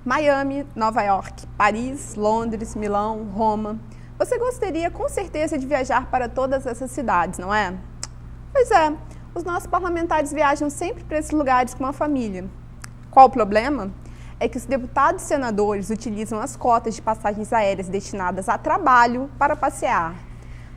Miami, Nova York, Paris, Londres, Milão, Roma. Você gostaria com certeza de viajar para todas essas cidades, não é? Pois é, os nossos parlamentares viajam sempre para esses lugares com a família. Qual o problema? É que os deputados e senadores utilizam as cotas de passagens aéreas destinadas a trabalho para passear.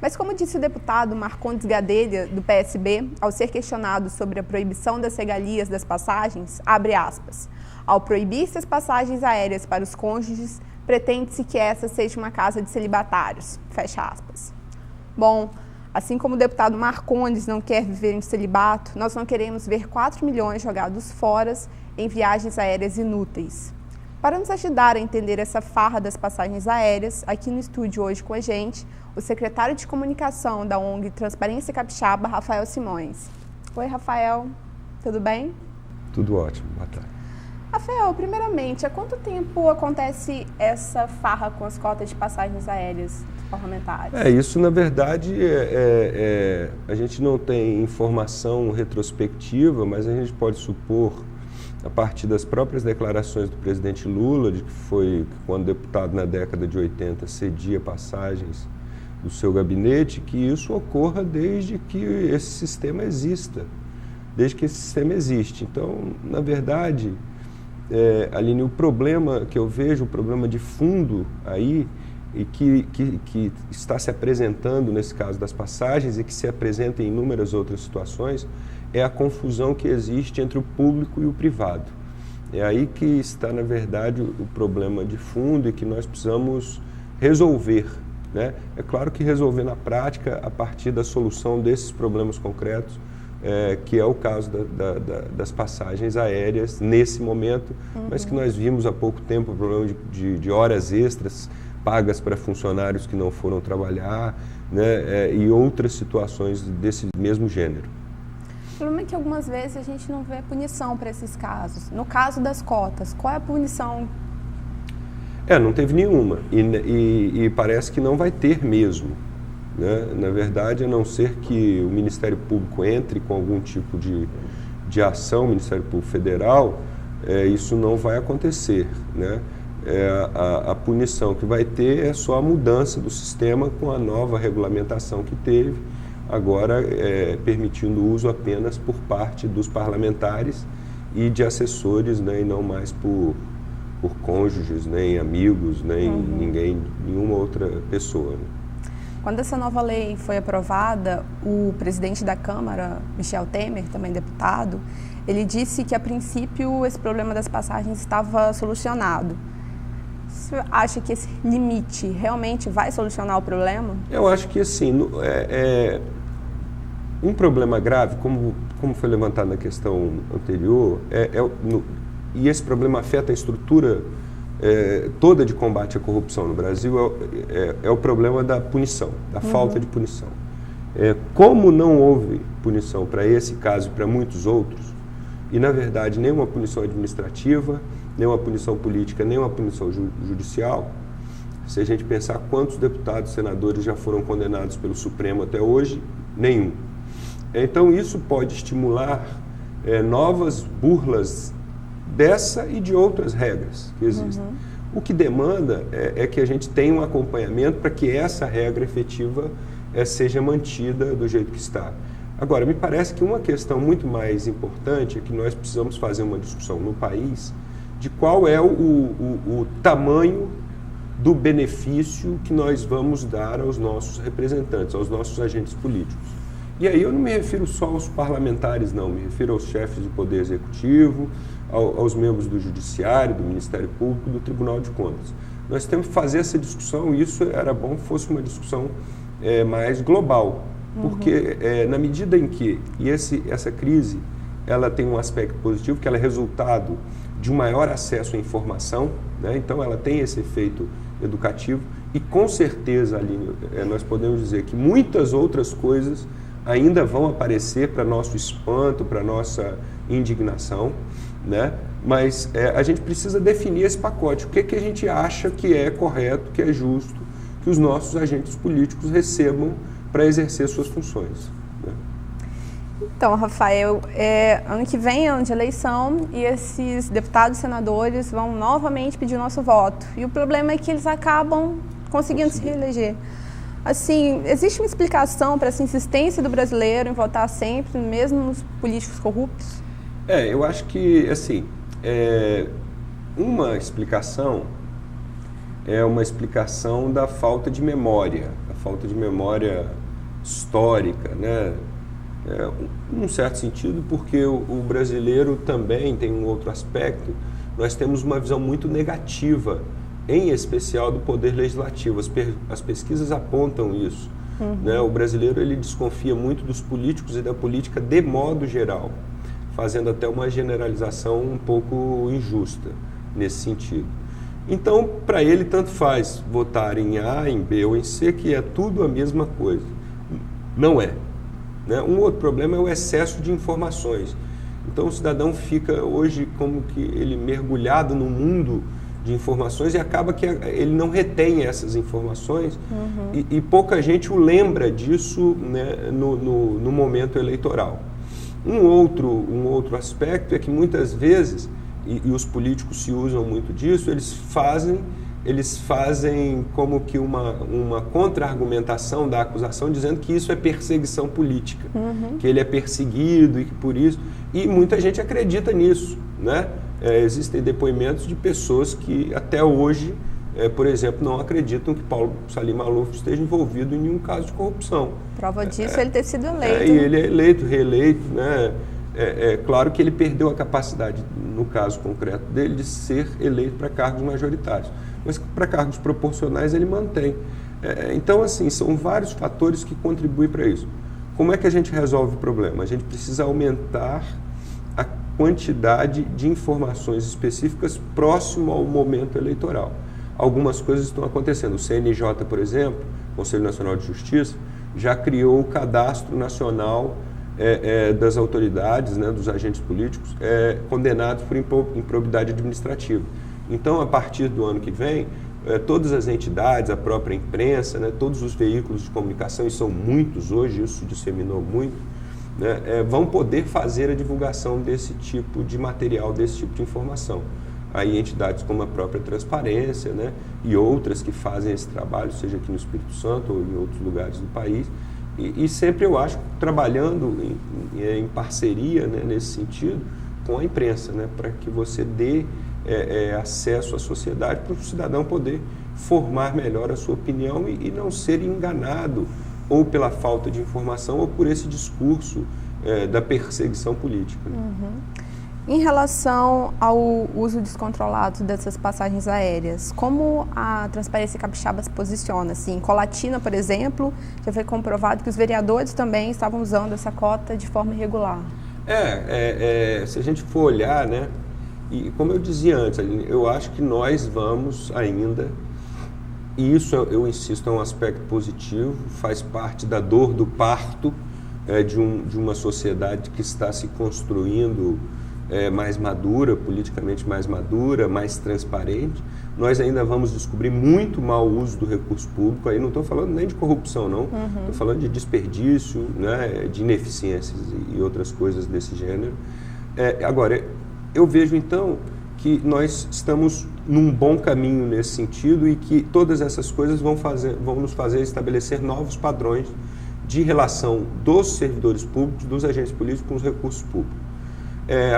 Mas como disse o deputado Marcondes Gadelha, do PSB, ao ser questionado sobre a proibição das regalias das passagens, abre aspas, ao proibir-se as passagens aéreas para os cônjuges, pretende-se que essa seja uma casa de celibatários, fecha aspas. Bom, assim como o deputado Marcondes não quer viver em celibato, nós não queremos ver 4 milhões jogados fora em viagens aéreas inúteis. Para nos ajudar a entender essa farra das passagens aéreas, aqui no estúdio hoje com a gente, o secretário de comunicação da ONG Transparência Capixaba, Rafael Simões. Oi, Rafael, tudo bem? Tudo ótimo, boa tarde. Rafael, primeiramente, há quanto tempo acontece essa farra com as cotas de passagens aéreas dos parlamentares? Isso na verdade a gente não tem informação retrospectiva, mas a gente pode supor, a partir das próprias declarações do presidente Lula, de que foi quando deputado na década de 80 cedia passagens do seu gabinete, que isso ocorra desde que esse sistema exista, desde que esse sistema existe. Então, na verdade, Aline, o problema que eu vejo, o problema de fundo aí, e que está se apresentando nesse caso das passagens e que se apresenta em inúmeras outras situações, é a confusão que existe entre o público e o privado. É aí que está, na verdade, o problema de fundo e que nós precisamos resolver, né? É claro que resolver na prática a partir da solução desses problemas concretos, que é o caso das passagens aéreas nesse momento, mas que nós vimos há pouco tempo o problema de horas extras pagas para funcionários que não foram trabalhar, né, e outras situações desse mesmo gênero. O problema é que algumas vezes a gente não vê punição para esses casos. No caso das cotas, qual é a punição? Não teve nenhuma e parece que não vai ter mesmo, né? Na verdade, a não ser que o Ministério Público entre com algum tipo de ação, o Ministério Público Federal, isso não vai acontecer, né? A punição que vai ter é só a mudança do sistema com a nova regulamentação que teve, agora permitindo o uso apenas por parte dos parlamentares e de assessores, né, e não mais por cônjuges, nem amigos, nem nenhuma outra pessoa. Né? Quando essa nova lei foi aprovada, o presidente da Câmara, Michel Temer, também deputado, ele disse que a princípio esse problema das passagens estava solucionado. Você acha que esse limite realmente vai solucionar o problema? Eu acho que assim, um problema grave, como foi levantado na questão anterior, e esse problema afeta a estrutura toda de combate à corrupção no Brasil, é o problema da punição, da falta de punição. Como não houve punição para esse caso e para muitos outros, e na verdade nenhuma punição administrativa, nenhuma punição política, nenhuma punição judicial, se a gente pensar quantos deputados e senadores já foram condenados pelo Supremo até hoje, nenhum. Então isso pode estimular novas burlas dessa e de outras regras que existem. O que demanda é que a gente tenha um acompanhamento para que essa regra efetiva seja mantida do jeito que está. Agora, me parece que uma questão muito mais importante é que nós precisamos fazer uma discussão no país de qual é o tamanho do benefício que nós vamos dar aos nossos representantes, aos nossos agentes políticos. E aí eu não me refiro só aos parlamentares, não, me refiro aos chefes do Poder Executivo, aos membros do Judiciário, do Ministério Público, do Tribunal de Contas. Nós temos que fazer essa discussão, e isso era bom que fosse uma discussão mais global, porque na medida em que essa crise ela tem um aspecto positivo, que ela é resultado de um maior acesso à informação, né? Então ela tem esse efeito educativo, e com certeza, Aline, nós podemos dizer que muitas outras coisas ainda vão aparecer para nosso espanto, para nossa indignação, né? Mas a gente precisa definir esse pacote. O que a gente acha que é correto, que é justo, que os nossos agentes políticos recebam para exercer suas funções, né? Então, Rafael, ano que vem é ano de eleição e esses deputados e senadores vão novamente pedir nosso voto. E o problema é que eles acabam conseguindo se reeleger. Assim, existe uma explicação para essa insistência do brasileiro em votar sempre, mesmo nos políticos corruptos? Eu acho que, assim, uma explicação é uma explicação da falta de memória histórica, né? Num certo sentido, porque o brasileiro também tem um outro aspecto. Nós temos uma visão muito negativa, em especial do poder legislativo. As pesquisas apontam isso. Né? O brasileiro ele desconfia muito dos políticos e da política de modo geral, fazendo até uma generalização um pouco injusta nesse sentido. Então, para ele, tanto faz votar em A, em B ou em C, que é tudo a mesma coisa. Não é. Né? Um outro problema é o excesso de informações. Então, o cidadão fica hoje como que ele mergulhado no mundo de informações e acaba que ele não retém essas informações e pouca gente o lembra disso, né, no momento eleitoral. Um outro aspecto é que muitas vezes, e os políticos se usam muito disso, eles fazem como que uma contra-argumentação da acusação, dizendo que isso é perseguição política, que ele é perseguido e que por isso... E muita gente acredita nisso, né? Existem depoimentos de pessoas que até hoje, por exemplo, não acreditam que Paulo Salim Maluf esteja envolvido em nenhum caso de corrupção. Prova disso é ele ter sido eleito. E ele é eleito, reeleito, né? Claro que ele perdeu a capacidade, no caso concreto dele, de ser eleito para cargos majoritários. Mas para cargos proporcionais ele mantém. Então, assim, são vários fatores que contribuem para isso. Como é que a gente resolve o problema? A gente precisa aumentar a quantidade de informações específicas próximo ao momento eleitoral. Algumas coisas estão acontecendo. O CNJ, por exemplo, Conselho Nacional de Justiça, já criou o Cadastro Nacional das autoridades, né, dos agentes políticos condenados por improbidade administrativa. Então, a partir do ano que vem, todas as entidades, a própria imprensa, né, todos os veículos de comunicação, e são muitos hoje, isso disseminou muito, né, vão poder fazer a divulgação desse tipo de material, desse tipo de informação. Aí entidades como a própria Transparência, né, e outras que fazem esse trabalho, seja aqui no Espírito Santo ou em outros lugares do país, e sempre eu acho trabalhando em parceria, né, nesse sentido com a imprensa, né, para que você dê acesso à sociedade para o cidadão poder formar melhor a sua opinião e não ser enganado ou pela falta de informação ou por esse discurso da perseguição política. Em relação ao uso descontrolado dessas passagens aéreas, como a Transparência Capixaba se posiciona? Assim, em Colatina, por exemplo, já foi comprovado que os vereadores também estavam usando essa cota de forma irregular. Se a gente for olhar, né, e como eu dizia antes, eu acho que nós vamos ainda, e isso eu insisto, é um aspecto positivo, faz parte da dor do parto de uma sociedade que está se construindo mais madura, politicamente mais madura, mais transparente. Nós ainda vamos descobrir muito mau uso do recurso público, aí não estou falando nem de corrupção, não, estou falando de desperdício, né, de ineficiências e outras coisas desse gênero. Agora, eu vejo então que nós estamos num bom caminho nesse sentido e que todas essas coisas vão nos fazer estabelecer novos padrões de relação dos servidores públicos, dos agentes políticos com os recursos públicos.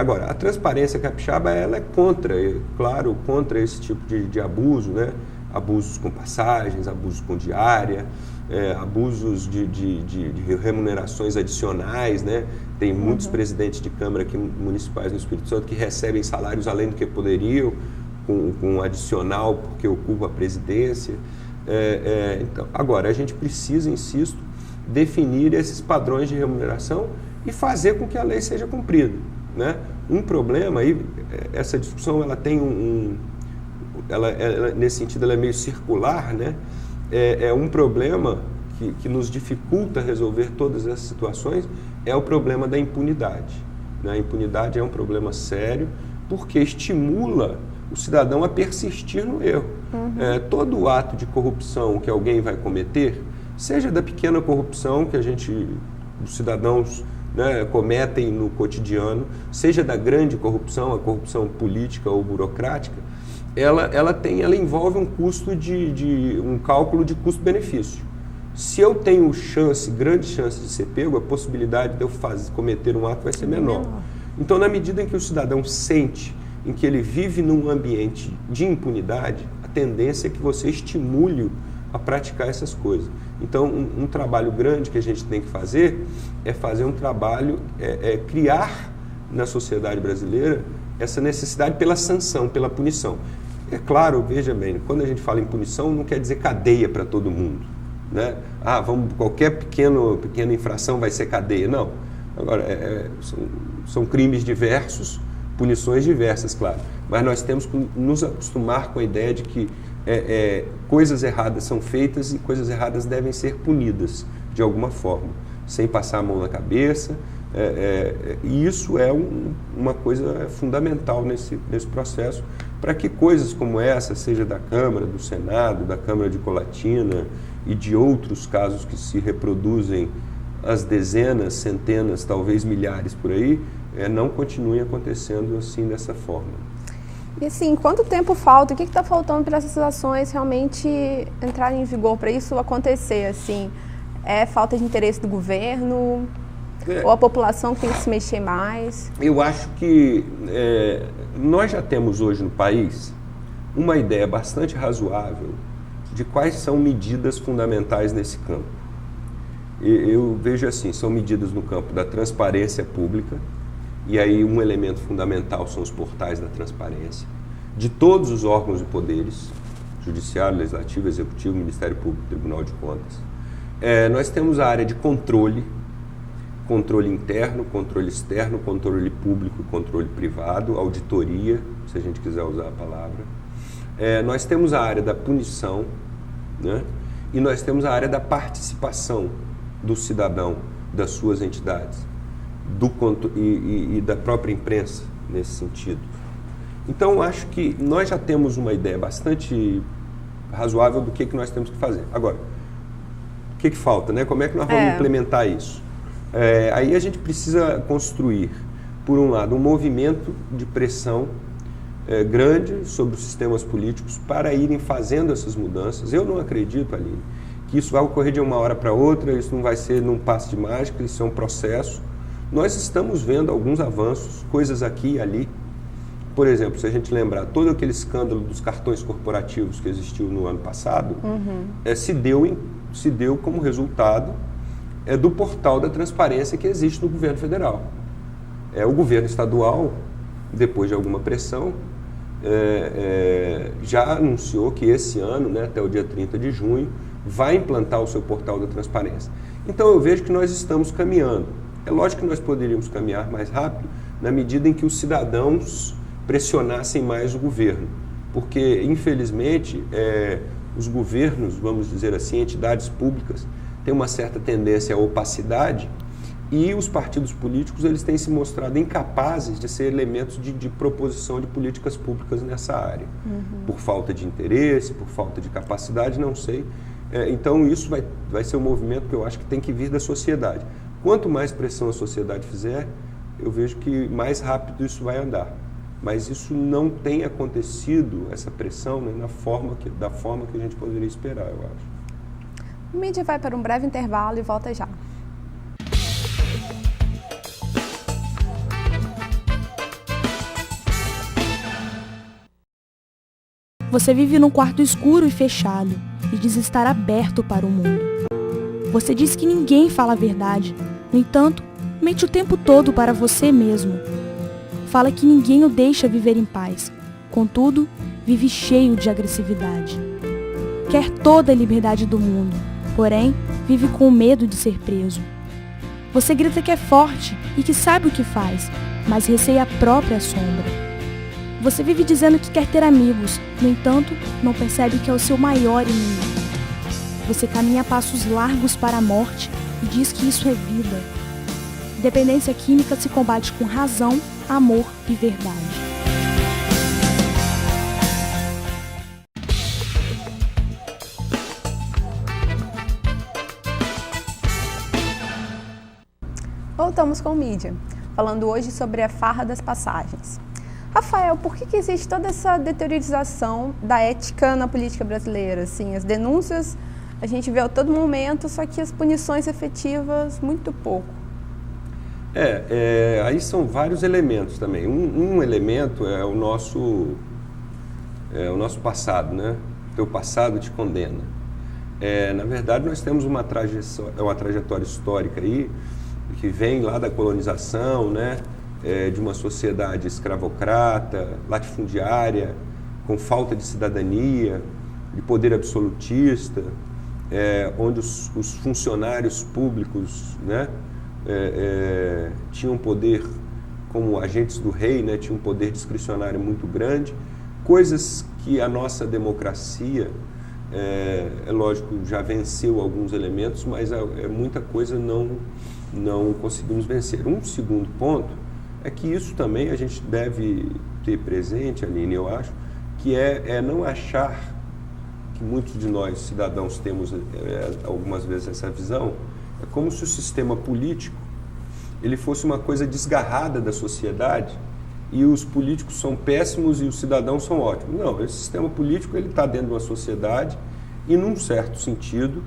Agora, a Transparência Capixaba, ela é contra esse tipo de abuso, né? Abusos com passagens, abusos com diária, abusos de remunerações adicionais, né? Tem muitos presidentes de Câmara aqui municipais no Espírito Santo que recebem salários além do que poderiam, com adicional porque ocupam a presidência. Então, agora, a gente precisa, insisto, definir esses padrões de remuneração e fazer com que a lei seja cumprida, né? Um problema aí, essa discussão ela tem ela, nesse sentido ela é meio circular, né? Um problema que nos dificulta resolver todas essas situações é o problema da impunidade, né? A impunidade é um problema sério porque estimula o cidadão a persistir no erro. Todo ato de corrupção que alguém vai cometer, seja da pequena corrupção que os cidadãos, né, cometem no cotidiano, seja da grande corrupção, a corrupção política ou burocrática, ela envolve um custo um cálculo de custo-benefício. Se eu tenho grande chance de ser pego, a possibilidade de eu cometer um ato vai ser menor. Então, na medida em que o cidadão sente em que ele vive num ambiente de impunidade, a tendência é que você estimule a praticar essas coisas. Então, um trabalho grande que a gente tem que fazer é fazer um trabalho, criar na sociedade brasileira essa necessidade pela sanção, pela punição. É claro, veja bem, quando a gente fala em punição, não quer dizer cadeia para todo mundo, né? Qualquer pequena infração vai ser cadeia. Não. Agora, são crimes diversos, punições diversas, claro. Mas nós temos que nos acostumar com a ideia de que coisas erradas são feitas e coisas erradas devem ser punidas de alguma forma, sem passar a mão na cabeça. E isso é uma coisa fundamental nesse processo, para que coisas como essa, seja da Câmara, do Senado, da Câmara de Colatina e de outros casos que se reproduzem às dezenas, centenas, talvez milhares por aí, não continuem acontecendo assim, dessa forma. E assim, quanto tempo falta? O que está faltando para essas ações realmente entrarem em vigor, para isso acontecer? Assim, é falta de interesse do governo? Ou a população que tem que se mexer mais? Eu acho que nós já temos hoje no país uma ideia bastante razoável de quais são medidas fundamentais nesse campo. Eu vejo assim, são medidas no campo da transparência pública, e aí um elemento fundamental são os portais da transparência, de todos os órgãos e poderes, Judiciário, Legislativo, Executivo, Ministério Público, Tribunal de Contas. Nós temos a área de controle interno, controle externo, controle público e controle privado, auditoria, se a gente quiser usar a palavra. Nós temos a área da punição, né? E nós temos a área da participação do cidadão, das suas entidades, e da própria imprensa, nesse sentido. Então, acho que nós já temos uma ideia bastante razoável do que nós temos que fazer. Agora, o que falta, né? Como é que nós vamos implementar isso? Aí a gente precisa construir, por um lado, um movimento de pressão grande sobre os sistemas políticos para irem fazendo essas mudanças. Eu não acredito, Aline, que isso vai ocorrer de uma hora para outra, isso não vai ser num passe de mágica, isso é um processo. Nós estamos vendo alguns avanços, coisas aqui e ali. Por exemplo, se a gente lembrar, todo aquele escândalo dos cartões corporativos que existiu no ano passado, se deu como resultado do portal da transparência que existe no governo federal. O governo estadual, depois de alguma pressão, já anunciou que esse ano, né, até o dia 30 de junho, vai implantar o seu portal da transparência. Então eu vejo que nós estamos caminhando. É lógico que nós poderíamos caminhar mais rápido na medida em que os cidadãos pressionassem mais o governo, porque infelizmente os governos, vamos dizer assim, entidades públicas, têm uma certa tendência à opacidade, e os partidos políticos eles têm se mostrado incapazes de ser elementos de proposição de políticas públicas nessa área, por falta de interesse, por falta de capacidade, não sei. Então isso vai ser um movimento que eu acho que tem que vir da sociedade. Quanto mais pressão a sociedade fizer, eu vejo que mais rápido isso vai andar. Mas isso não tem acontecido, essa pressão, né, da forma que a gente poderia esperar, eu acho. O Mídia vai para um breve intervalo e volta já. Você vive num quarto escuro e fechado e diz estar aberto para o mundo. Você diz que ninguém fala a verdade, no entanto, mente o tempo todo para você mesmo. Fala que ninguém o deixa viver em paz, contudo, vive cheio de agressividade. Quer toda a liberdade do mundo, porém, vive com medo de ser preso. Você grita que é forte e que sabe o que faz, mas receia a própria sombra. Você vive dizendo que quer ter amigos, no entanto, não percebe que é o seu maior inimigo. Você caminha a passos largos para a morte e diz que isso é vida. Dependência química se combate com razão, amor e verdade. voltamos com mídia, falando hoje sobre a farra das passagens. Rafael, por que existe toda essa deteriorização da ética na política brasileira? Assim, as denúncias a gente vê a todo momento, só que as punições efetivas, muito pouco. Aí são vários elementos também. Um elemento é o nosso passado, né? Teu passado te condena. Na verdade, nós temos uma trajetória histórica aí, que vem lá da colonização, né? De uma sociedade escravocrata, latifundiária, com falta de cidadania, de poder absolutista, onde os funcionários públicos, né? Tinham poder, como agentes do rei, né? Tinham um poder discricionário muito grande, coisas que a nossa democracia, lógico, já venceu alguns elementos, mas muita coisa não conseguimos vencer. Um segundo ponto é que isso também a gente deve ter presente, Aline, eu acho, que é não achar, que muitos de nós, cidadãos, temos algumas vezes essa visão, é como se o sistema político ele fosse uma coisa desgarrada da sociedade e os políticos são péssimos e os cidadãos são ótimos. Não, esse sistema político ele está dentro de uma sociedade e, num certo sentido,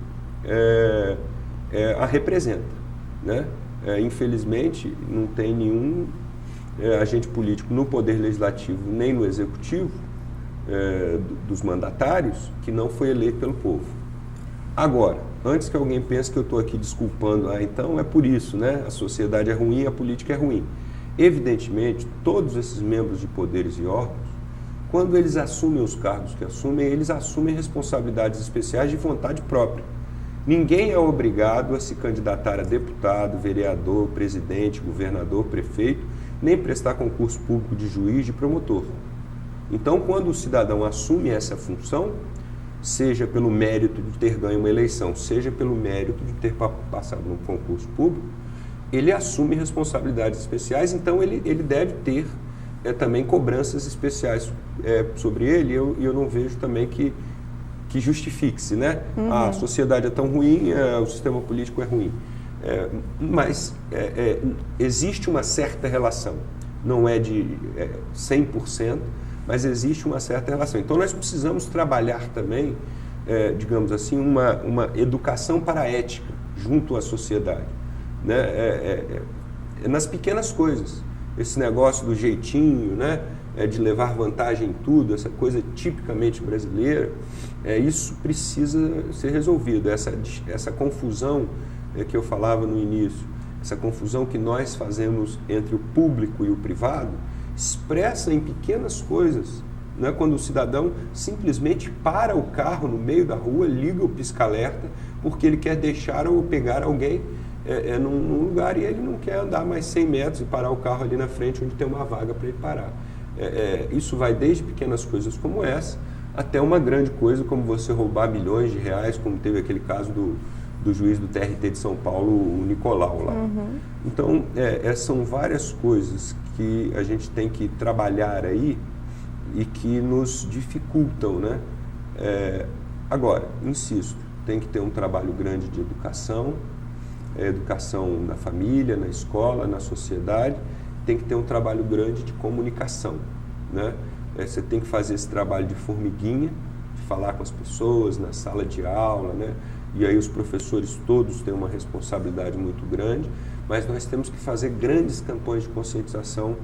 a representa, né? Infelizmente, não tem nenhum agente político no poder legislativo nem no executivo dos mandatários que não foi eleito pelo povo. Agora, antes que alguém pense que eu estou aqui desculpando, então é por isso, né? A sociedade é ruim, a política é ruim. Evidentemente, todos esses membros de poderes e órgãos, quando eles assumem os cargos que assumem, eles assumem responsabilidades especiais de vontade própria. Ninguém é obrigado a se candidatar a deputado, vereador, presidente, governador, prefeito, nem prestar concurso público de juiz, de promotor. Então, quando o cidadão assume essa função, seja pelo mérito de ter ganho uma eleição, seja pelo mérito de ter passado num concurso público, ele assume responsabilidades especiais, então ele deve ter também cobranças especiais sobre ele, e eu não vejo também que justifique-se, né? Uhum. A sociedade é tão ruim, o sistema político é ruim. Mas existe uma certa relação, não é de 100%, mas existe uma certa relação. Então nós precisamos trabalhar também, digamos assim, uma educação para a ética junto à sociedade, né? Nas pequenas coisas, esse negócio do jeitinho, né? De levar vantagem em tudo, essa coisa tipicamente brasileira, isso precisa ser resolvido. Essa confusão que eu falava no início, essa confusão que nós fazemos entre o público e o privado, expressa em pequenas coisas, né? Quando o cidadão simplesmente para o carro no meio da rua, liga o pisca-alerta, porque ele quer deixar ou pegar alguém num lugar e ele não quer andar mais 100 metros e parar o carro ali na frente onde tem uma vaga para ele parar. Isso vai desde pequenas coisas como essa, até uma grande coisa como você roubar milhões de reais, como teve aquele caso do juiz do TRT de São Paulo, o Nicolau lá. Uhum. Então, são várias coisas que a gente tem que trabalhar aí e que nos dificultam, né? Agora, insisto, tem que ter um trabalho grande de educação na família, na escola, na sociedade, tem que ter um trabalho grande de comunicação, né? Você tem que fazer esse trabalho de formiguinha, de falar com as pessoas na sala de aula, né? E aí os professores todos têm uma responsabilidade muito grande, mas nós temos que fazer grandes campanhas de conscientização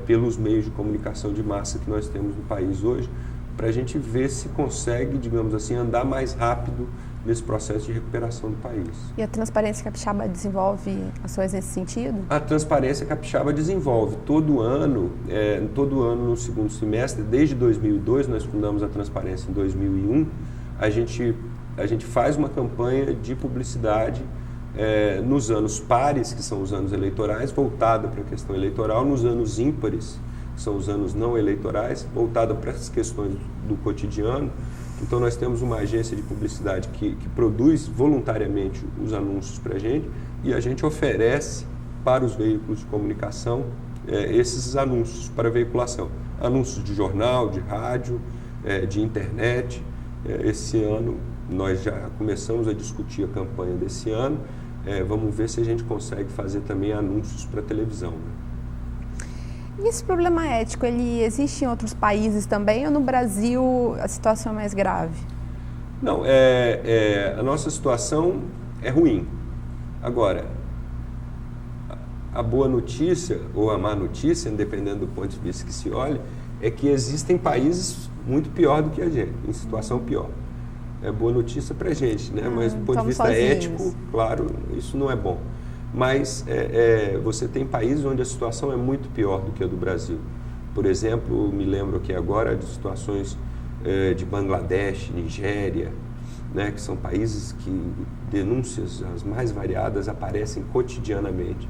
pelos meios de comunicação de massa que nós temos no país hoje, para a gente ver se consegue, digamos assim, andar mais rápido nesse processo de recuperação do país. E a Transparência Capixaba desenvolve ações nesse sentido? A Transparência Capixaba desenvolve todo ano no segundo semestre, desde 2002, nós fundamos a Transparência em 2001, a gente faz uma campanha de publicidade nos anos pares, que são os anos eleitorais, voltada para a questão eleitoral, nos anos ímpares, que são os anos não eleitorais, voltada para as questões do cotidiano. Então nós temos uma agência de publicidade que produz voluntariamente os anúncios para a gente e a gente oferece para os veículos de comunicação esses anúncios para veiculação. Anúncios de jornal, de rádio, de internet. Esse ano nós já começamos a discutir a campanha desse ano vamos ver se a gente consegue fazer também anúncios para televisão. Né? E esse problema ético, ele existe em outros países também ou no Brasil a situação é mais grave? Não, a nossa situação é ruim. Agora, a boa notícia ou a má notícia, dependendo do ponto de vista que se olhe, é que existem países muito pior do que a gente, em situação pior. É boa notícia para a gente, né? Mas do ponto de vista ético, claro, isso não é bom. Mas você tem países onde a situação é muito pior do que a do Brasil. Por exemplo, me lembro aqui agora de situações de Bangladesh, Nigéria, né? Que são países que denúncias as mais variadas aparecem cotidianamente.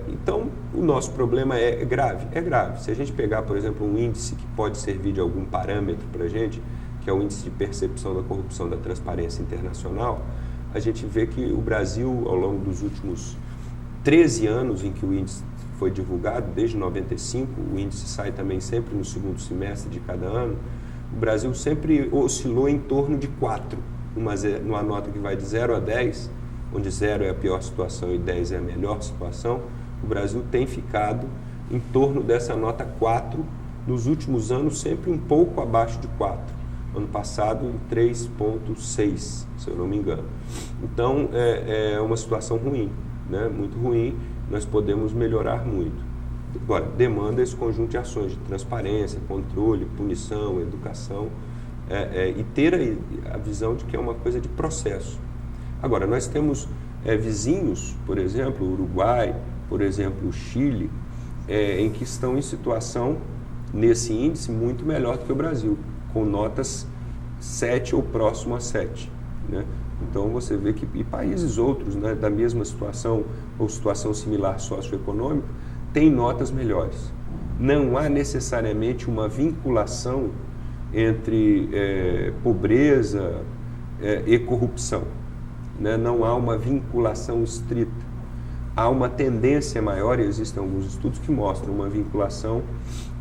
Então, o nosso problema é grave. É grave. Se a gente pegar, por exemplo, um índice que pode servir de algum parâmetro para a gente, que é o índice de percepção da corrupção da Transparência Internacional, a gente vê que o Brasil, ao longo dos últimos 13 anos em que o índice foi divulgado, desde 95, o índice sai também sempre no segundo semestre de cada ano, o Brasil sempre oscilou em torno de 4, numa nota que vai de 0 a 10, onde 0 é a pior situação e 10 é a melhor situação, o Brasil tem ficado em torno dessa nota 4, nos últimos anos sempre um pouco abaixo de 4. Ano passado em 3,6, se eu não me engano. Então, é uma situação ruim, né? Muito ruim, nós podemos melhorar muito. Agora, demanda esse conjunto de ações de transparência, controle, punição, educação, e ter a visão de que é uma coisa de processo. Agora, nós temos vizinhos, por exemplo, o Uruguai, por exemplo, o Chile, em que estão em situação, nesse índice, muito melhor do que o Brasil, com notas 7 ou próximo a 7. Né? Então, você vê que e países outros, né, da mesma situação ou situação similar socioeconômica, têm notas melhores. Não há necessariamente uma vinculação entre pobreza e corrupção. Né? Não há uma vinculação estrita. Há uma tendência maior, e existem alguns estudos que mostram uma vinculação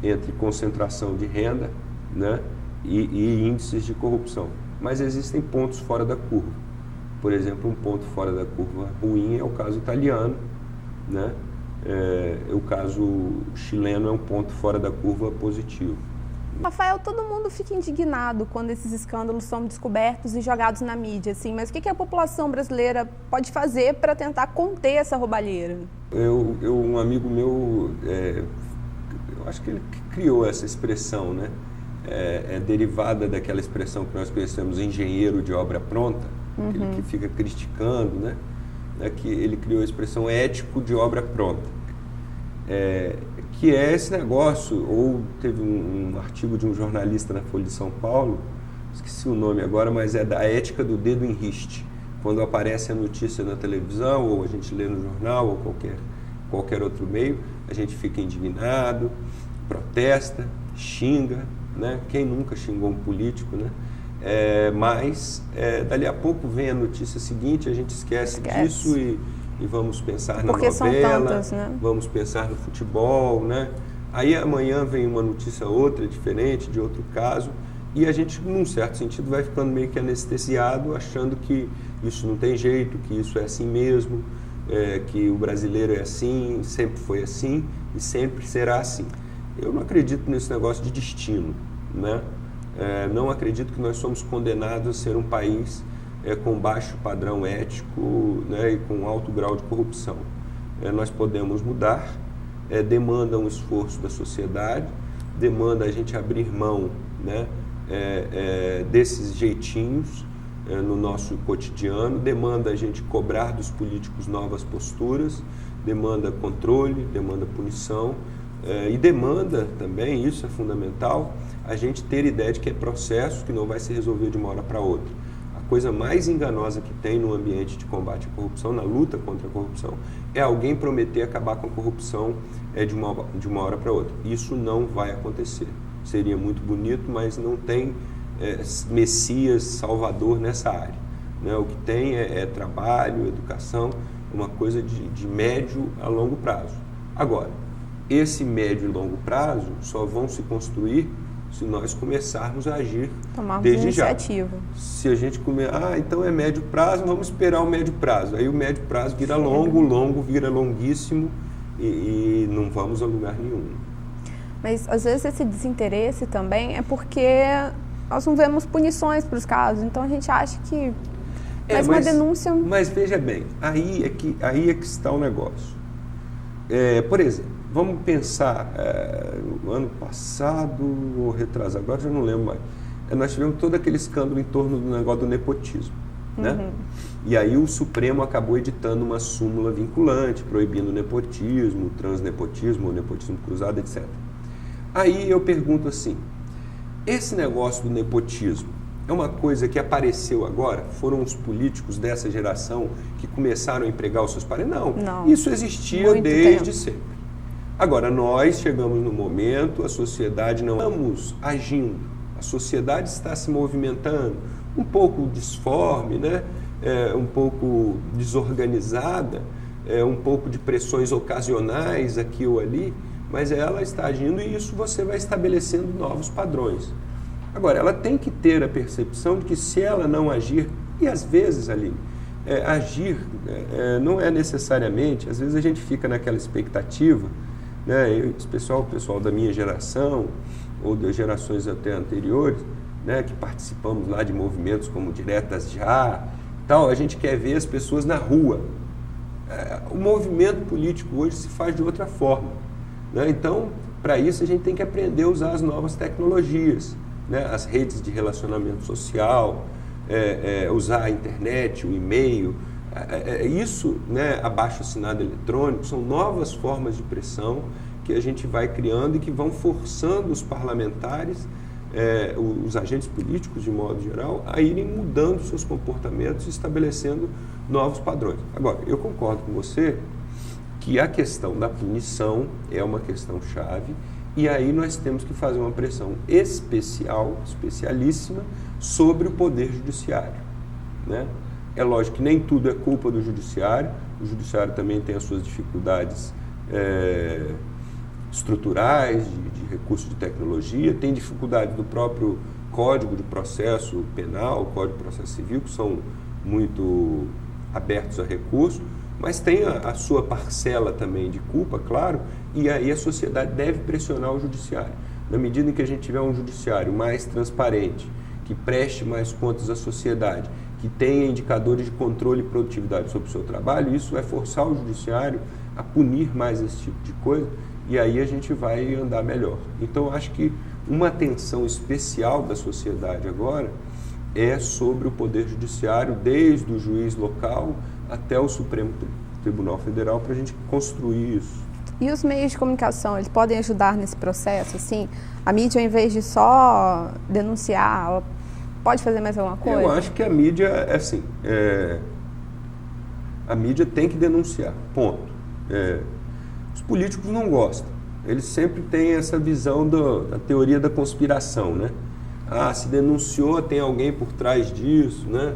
entre concentração de renda, né, e índices de corrupção. Mas existem pontos fora da curva. Por exemplo, um ponto fora da curva ruim é o caso italiano, né? O caso chileno é um ponto fora da curva positivo. Rafael, todo mundo fica indignado quando esses escândalos são descobertos e jogados na mídia, assim, mas o que a população brasileira pode fazer para tentar conter essa roubalheira? Um amigo meu, eu acho que ele criou essa expressão, né? Derivada daquela expressão que nós conhecemos, engenheiro de obra pronta, aquele que fica criticando, né? Que ele criou a expressão ético de obra pronta, que é esse negócio, ou teve um artigo de um jornalista na Folha de São Paulo, esqueci o nome agora, mas é da ética do dedo em riste. Quando aparece a notícia na televisão, ou a gente lê no jornal, ou qualquer outro meio, a gente fica indignado, protesta, xinga, né? Quem nunca xingou um político, né? Mas dali a pouco vem a notícia seguinte, a gente esquece disso e vamos pensar na novela, são tantas, né? Vamos pensar no futebol, né? Aí amanhã vem uma notícia outra, diferente, de outro caso, e a gente, num certo sentido, vai ficando meio que anestesiado, achando que isso não tem jeito, que isso é assim mesmo, que o brasileiro é assim, sempre foi assim e sempre será assim. Eu não acredito nesse negócio de destino, né? Não acredito que nós somos condenados a ser um país com baixo padrão ético, né, e com alto grau de corrupção. Nós podemos mudar, demanda um esforço da sociedade, demanda a gente abrir mão, né, desses jeitinhos no nosso cotidiano, demanda a gente cobrar dos políticos novas posturas, demanda controle, demanda punição, e demanda também, isso é fundamental, a gente ter ideia de que é processo que não vai se resolver de uma hora para outra. A coisa mais enganosa que tem no ambiente de combate à corrupção, na luta contra a corrupção, é alguém prometer acabar com a corrupção de uma hora para outra. Isso não vai acontecer. Seria muito bonito, mas não tem Messias, Salvador nessa área. Né? O que tem é trabalho, educação, uma coisa de médio a longo prazo. Agora, esse médio e longo prazo só vão se construir se nós começarmos a agir Tomarmos desde iniciativa. já. Se a gente então é médio prazo, vamos esperar o médio prazo. Aí o médio prazo vira longo, o longo vira longuíssimo e não vamos a lugar nenhum. Mas às vezes esse desinteresse também é porque nós não vemos punições para os casos, então a gente acha que uma denúncia... Mas veja bem, aí é que está o negócio. Por exemplo, vamos pensar, no ano passado ou retrasado, agora já não lembro mais, nós tivemos todo aquele escândalo em torno do negócio do nepotismo. Né? E aí o Supremo acabou editando uma súmula vinculante, proibindo o nepotismo, o transnepotismo, o nepotismo cruzado, etc. Aí eu pergunto assim, esse negócio do nepotismo é uma coisa que apareceu agora? Foram os políticos dessa geração que começaram a empregar os seus parentes? Não. Isso existia desde sempre. Agora, nós chegamos no momento, a sociedade não estamos agindo, a sociedade está se movimentando, um pouco disforme, né? Um pouco desorganizada, um pouco de pressões ocasionais aqui ou ali, mas ela está agindo e isso você vai estabelecendo novos padrões. Agora, ela tem que ter a percepção de que se ela não agir, e às vezes, Aline, agir não é necessariamente, às vezes a gente fica naquela expectativa, né, o pessoal da minha geração, ou das gerações até anteriores, né, que participamos lá de movimentos como Diretas Já, tal, a gente quer ver as pessoas na rua. O movimento político hoje se faz de outra forma. Né? Então, para isso, a gente tem que aprender a usar as novas tecnologias, né? As redes de relacionamento social, usar a internet, o e-mail. Isso, né, abaixo-assinado eletrônico, são novas formas de pressão que a gente vai criando e que vão forçando os parlamentares, os agentes políticos, de modo geral, a irem mudando seus comportamentos e estabelecendo novos padrões. Agora, eu concordo com você que a questão da punição é uma questão chave e aí nós temos que fazer uma pressão especialíssima sobre o Poder Judiciário. Né? É lógico que nem tudo é culpa do Judiciário, o Judiciário também tem as suas dificuldades estruturais, de recurso de tecnologia, tem dificuldade do próprio Código de Processo Penal, Código de Processo Civil, que são muito abertos a recurso, mas tem a sua parcela também de culpa, claro, e aí a sociedade deve pressionar o Judiciário. Na medida em que a gente tiver um Judiciário mais transparente, que preste mais contas à sociedade, que tenha indicadores de controle e produtividade sobre o seu trabalho, isso vai forçar o Judiciário a punir mais esse tipo de coisa, e aí a gente vai andar melhor. Então, eu acho que uma atenção especial da sociedade agora é sobre o Poder Judiciário, desde o juiz local até o Supremo Tribunal Federal, para a gente construir isso. E os meios de comunicação, eles podem ajudar nesse processo? Assim, a mídia, ao invés de só denunciar, ela pode fazer mais alguma coisa? Eu acho que a mídia, assim, a mídia tem que denunciar, ponto. Os políticos não gostam. Eles sempre têm essa visão da teoria da conspiração, né? Se denunciou, tem alguém por trás disso, né?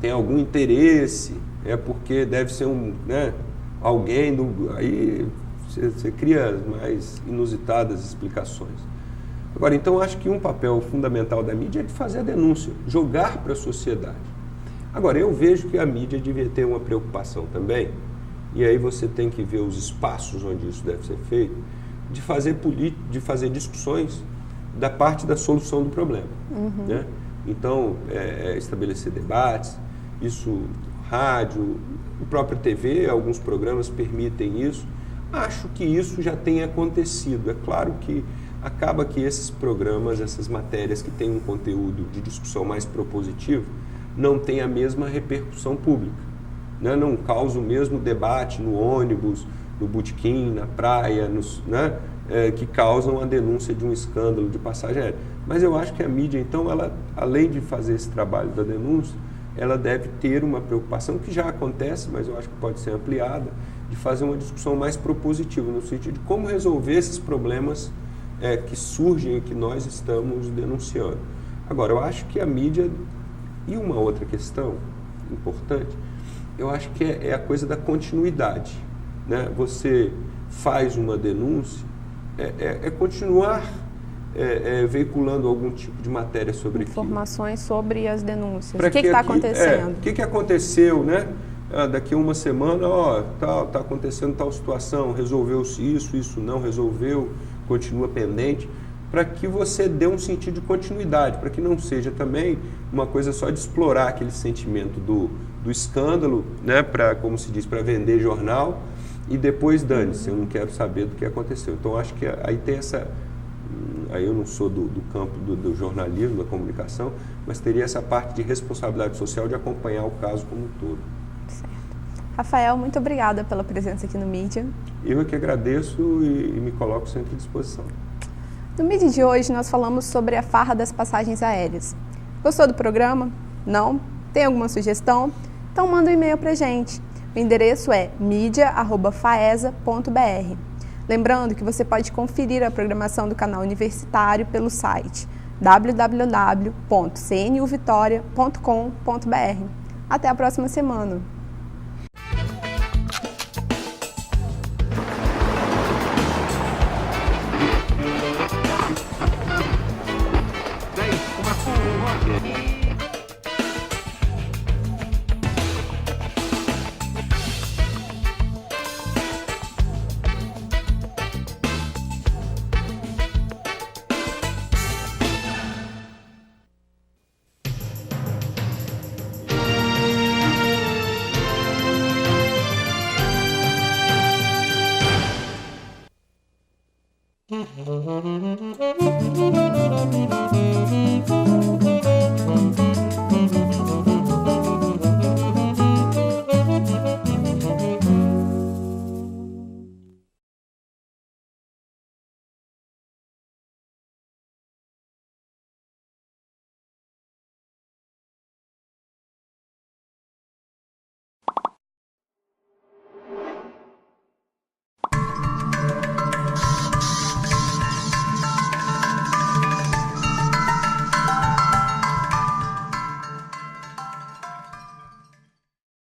Tem algum interesse, porque deve ser alguém aí você cria as mais inusitadas explicações. Agora, então, acho que um papel fundamental da mídia é de fazer a denúncia, jogar para a sociedade. Agora, eu vejo que a mídia devia ter uma preocupação também, e aí você tem que ver os espaços onde isso deve ser feito, de fazer discussões da parte da solução do problema. Né? Então, estabelecer debates, isso, rádio, a própria TV, alguns programas permitem isso. Acho que isso já tem acontecido. É claro que acaba que esses programas, essas matérias que têm um conteúdo de discussão mais propositivo, não têm a mesma repercussão pública. Né? Não causa o mesmo debate no ônibus, no botequim, na praia, que causam a denúncia de um escândalo de passagem aérea. Mas eu acho que a mídia, então, ela, além de fazer esse trabalho da denúncia, ela deve ter uma preocupação, que já acontece, mas eu acho que pode ser ampliada, de fazer uma discussão mais propositiva, no sentido de como resolver esses problemas que surgem e que nós estamos denunciando. Agora, eu acho que a mídia, e uma outra questão importante, eu acho que é a coisa da continuidade. Né? Você faz uma denúncia, continuar veiculando algum tipo de matéria sobre informações sobre as denúncias. Pra o que está acontecendo? O que aconteceu, né? Daqui a uma semana, tá acontecendo tal situação, resolveu-se isso não resolveu, continua pendente, para que você dê um sentido de continuidade, para que não seja também uma coisa só de explorar aquele sentimento do escândalo, né? Como se diz, para vender jornal, e depois dane-se, eu não quero saber do que aconteceu. Então, acho que aí tem essa... Aí eu não sou do campo do jornalismo, da comunicação, mas teria essa parte de responsabilidade social de acompanhar o caso como um todo. Certo. Rafael, muito obrigada pela presença aqui no Mídia. Eu é que agradeço e me coloco sempre à disposição. No Mídia de hoje, nós falamos sobre a farra das passagens aéreas. Gostou do programa? Não? Tem alguma sugestão? Então manda um e-mail para a gente. O endereço é media@faesa.br. Lembrando que você pode conferir a programação do canal universitário pelo site www.cnuvitoria.com.br. Até a próxima semana!